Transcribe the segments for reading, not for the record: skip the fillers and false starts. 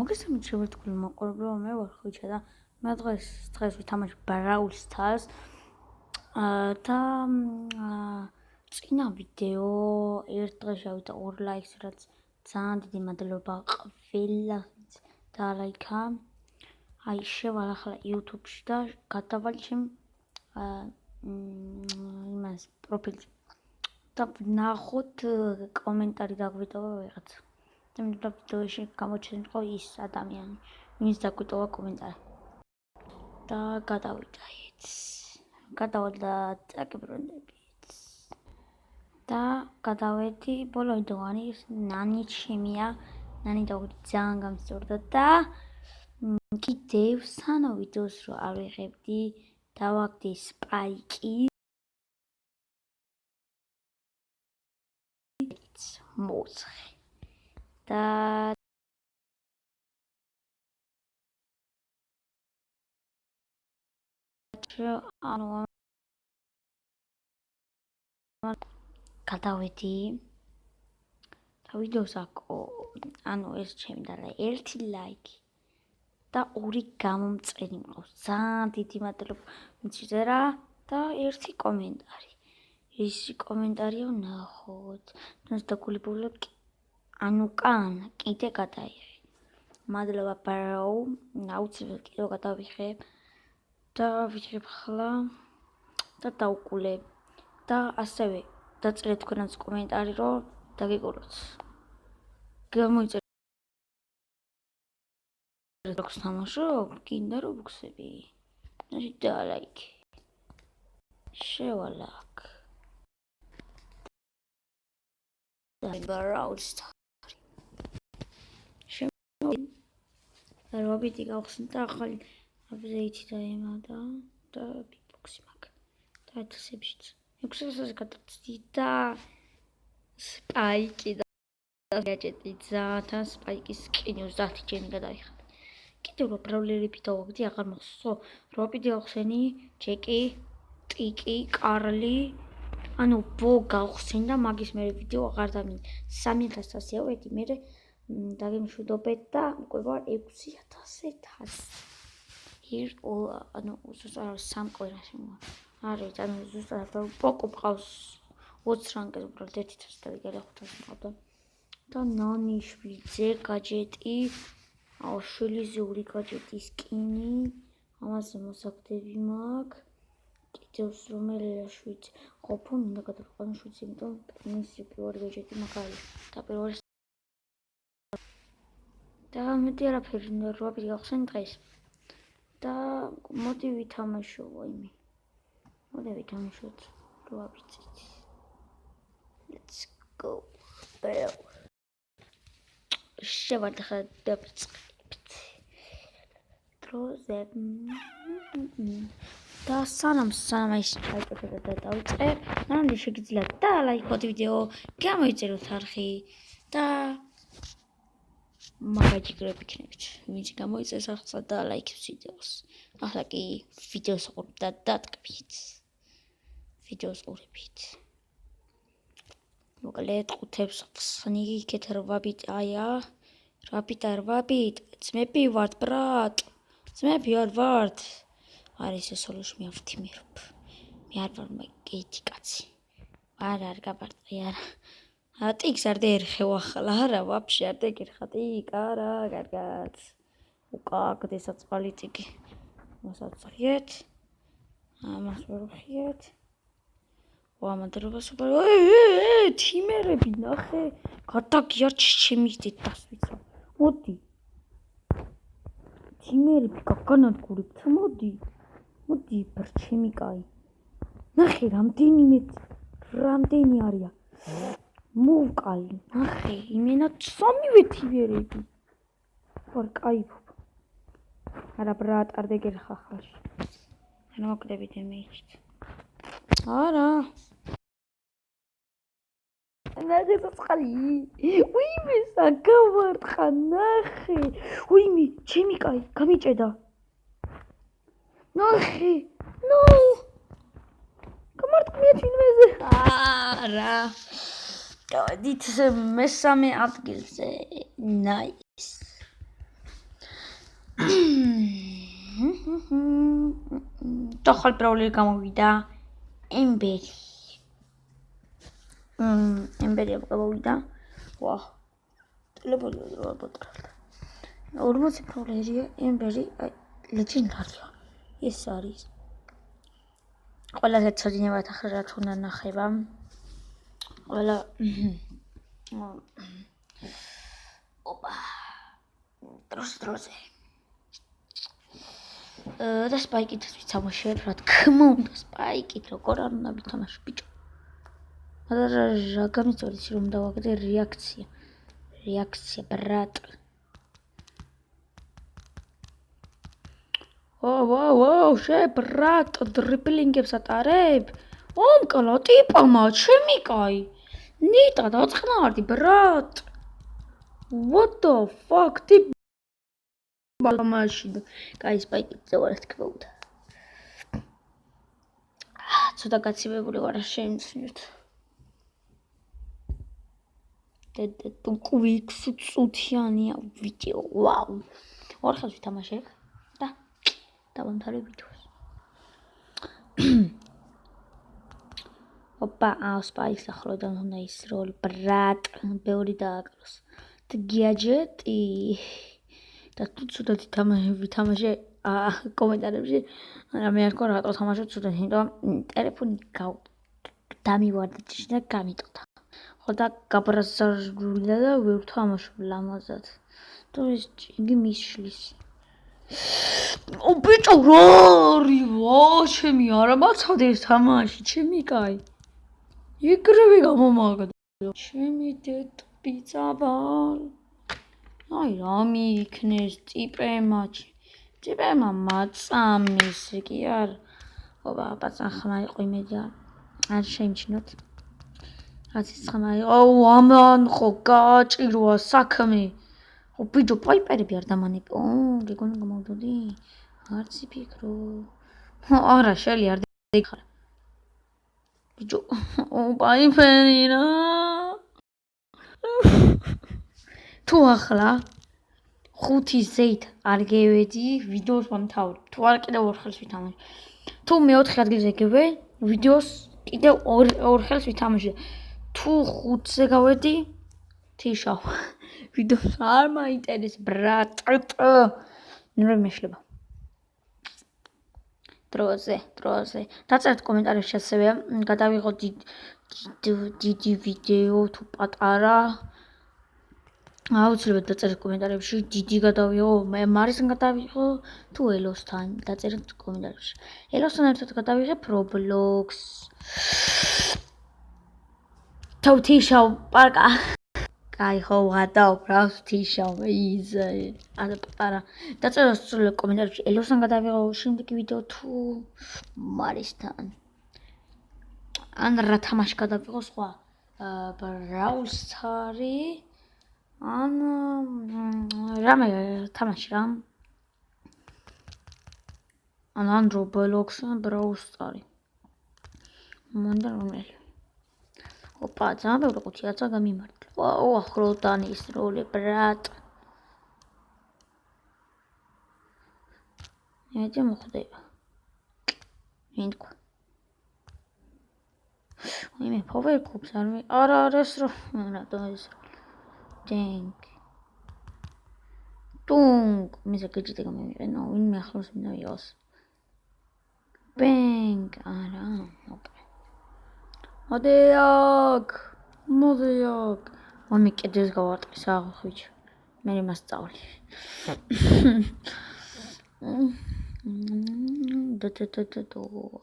მოგესალმებით შემოერთებული მოყოლებრო მე ვარ ხვიჩა და მე დღეს ვითამაშებ Brawl Stars და წინა ვიდეო ერთ დღეში ავიდა 2 ლაიქს რაც ძალიან დიდი მადლობა ყველას დაალაიქა აი შევალ ახლა YouTube-ში და გადავალ ჩემ იმას პროფილში და ნახოთ კომენტარი დაგვიტოვა ვიღაცა და ვიდეოში გამოჩენილიყო ის ადამიანი ვინც დაგვიტოვა კომენტარი და გადავიდა წაკიბრუნდებით და გადავედი ბოლო ვიდეოანი ნანი ჩემია ნანი დაგვიდი ძალიან გამსწორდა და კიდევ სანამ ვიდეოს რო არ ვიღებდი დავაგდი სპაიკი მოცხე და ანუ გადავედი და ვიდეოს ანუ ეს ჩემი და 1 ლაიქი და 2 გამომწერი მყავს ძალიან დიდი მადლობა ვინც წერა და 1 კომენტარი ეს კომენტარია ვნახოთ თუნდაც დაგულიბულებ ანუ კან კიდე გადაიღე მადლობა ბარო აუცილებლად კიდევ გადავიღებ და ვიღებ ხლა და დავკულებ და ასევე დაწერეთ თქვენაც კომენტარი რომ დაგეკულოთ გამოიწერეთ როქს თამაშობ გინდა რობუქსები და ლაიქი შევალაკ და Brawl Stars რობიტი გავხსნით ახალი აპდეიტი დაემატა და ბიგბოქსი მაგ და ეთსებშიც 600-ზე გადავწდი და სპაიკი და გაჭედი ძალიან სპაიკის სკინი 30 ჯემი გადაიხადა კიდევ რა ბრავლერები დავაგდი აღარ მახსოვს რობიტი გავხსენი ჯეკი ტიკი კარლი ანუ ბო გავხსენ და მაგის მე ვიდეო აღარ დამინდა 3100 ავედი მე დაგემშვიდობეთ და უკვე ვარ 6000 ანუ ზუსტად 3 კვირაში არის ანუ ზუსტად პოკო ყავს 20 რანგზე უბრალოდ 1000 დავიგე 500 მყავდა და ნანიშვილზე გაჯეტი შვილიზეული გაჯეტი სკინი ამაზე მოსაგდები მაქვს კიდევ რომელია შვიცი ყოფონ უნდა გადავყავო შვიცი იმიტომ მისი პირველი გაჯეტი მაგარი და პირველი და მეტი არაფერი რობიტი გავხსენ დღეს და მოდი ვითამაშო ვაიმე მოდი ვითამაშოთ რობიტით let's go შევარდა ხა დავწყებთ დროზე და სანამ ის ჩაიკეთება და დავწყებ მანამდე შეგიძლიათ დალაიქოთ ვიდეო გამოიწეროთ არხი და მაგაჯიკრები იქნებით ვინც გამოიწერს ახლა და ლაიქებს ვიდეოს ახლა კი ვიდეოს ყურებ და დატკბით ვიდეოს ყურებით მოკლედ ყუთებს ხსნი იქეთ რვაბიტ აია რაბიტ ძმები ვართ ბრატ ძმები არ ვართ არის ეს სოლოში მე ვთიმერობ მე არ ვარ მაგეთი კაცი არ გაბარტყი არა ტიქს არ დაერხევ ახლა არა ვაფშე არ დაერხა ტიკ არა კარგად უკაკდე საწყალი ტიკი მოსაწყიეთ ამას ვერხიეთ ვამადრობა სუპერ თიმერები ნახე გადაგიარჩი ჩემი დასვიცა მოდი თიმერები გაგანადგურებთ მოდი ჩემი კაი ნახე რამდენი არია მოვკალი ნახე იმენა სამივე თიმერები ვარ кайფობ არა ბრატ არ დაგერხა ხალში ანუ მოკლებით მეჩით არა ნახე საწყალი უიმე საგავარტყა ნახე უიმე ჩემი კაი გამიჭედა ნახე ნო გამარტყმია ჩინვეზე არა დავედით მესამე ადგილზე ნაის Doch პრობლემი გამოვიდა. ემბერი. ემბერი გამოვიდა. ვაჰ. ტელეფონი რა პოტრალდა. 40 პრობლემია ემბერი ლეგენდარია. ეს არის. ყველაზე ცოდინებად ახლა რაც უნდა ნახება. ყველა ოპა. დროზე. და სპაიკით ვიცამაშებ, რა თქმა უნდა, სპაიკით როგორ არ უნდა ვითამაშო ბიჭო. რა გამიწევს რომ დავაგდე რეაქცია ბრატ. ვაუ, შე ბრატ, დრიბლინგებს ატარებ? ომკლა ტიპამა, ჩემი კაი. ნიტა დაწყნარდი ბრატ. What the fuck? ტიპ მაშინ კაი სპაიკით ზევარ თქმა უნდა. ცოტა გაცივებული ვარ შემცნით. თუ კვიქს წუთიანია ვიდეო. ვაუ. 4 ხელს ვითამაშებ და დავამთავრე ვიდეოს. ოპა, სპაიკს ახლოდან უნდა ის როლი ბრატ, ბევრი დააკროს. და გიაჯეტი და თუ ცოტა ვითამაშე კომენტარებში რამე არ ყო რატო თამაშობ ცოტა, იმიტომ ტელეფონი დამივარდა და გამიტყდა. ხო და გაბრაზარდა და ვერ თამაშობ ლამაზად. თუ ის იგი მისშლის. ბიჭო რა არის? ვა, ჩემი არა მაცადე ეს თამაში, ჩემი კაი. იგრევე გამომაგდა. ჩემი დედბიცაბალ. აი რა მიიქნეს ტიპემა მაწამის კი არ. ობა, პაცან ხმა იყო იმედი არ შეიმჩნოთ. რაც ის ხმა იყო, ამან ხო გაჭირვა საქმე. ო ბიჭო, პაიპერები არ დამანები. გეგონა გამოვდოდი? არც იფიქრო. არა, შელი არ დიხარ. ბიჭო, პაიპერი რა. თუ ახლა 5 ზეით არ გევედი, ვიდეოს მომთავრებ. თუ არ კიდევ 2 ხელს ვითამაშე. თუ მე-4 ადგილზე გევე, ვიდეოს კიდევ 2 ხელს ვითამაშე. თუ 5-ზე გავედი, თიშავ. ვიდეოს არ მაინტერესებს ბრატ. ნუ მეშლება. დროზე. დაწერთ კომენტარებში ასევე გადავიღო დიდი ვიდეო თუ პატარა. აუცილებლად დაწერთ კომენტარებში დიდი გადავიღო, მარისგან გადავიღო თუ ელოსთან. დაწერთ კომენტარებში. ელოსთან ერთად გადავიღებ Roblox. თიშავ პარკა. კაი ხო გადავბრავს თიშავ იზე. არა პატარა. დაწერთ კომენტარებში ელოსთან გადავიღო შემდეგი ვიდეო თუ მარისთან. ან რა თამაში გადავიღო სხვა. Brawl Stars ან რამე თამაში რა. ან Roblox ან Brawl Stars. მონდა რომელი. ოპა, ძალიან ბევრი ყუთიაცა გამიმართლა. ვაუ, ახლოდან ის როლი ბრატ. ეძე მოხდება. ვინ თქვა? მე power cubes არა ეს რო რატომ ეს ტუნგ მიზა გეჭიტი გამიმიყენო ვინმე ახლოს მინდა ვიყოს ბენგ არა ოკეი მოდიაკ მომი კიდეს გავარტყი საღოხიჩ მე მასწავლი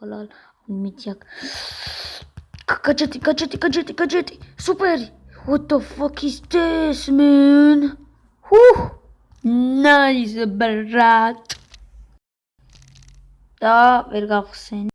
ალალ მიდიაკ გაჭეტი სუპერი what the fuck is this man nice brat და ვერ გავხსენ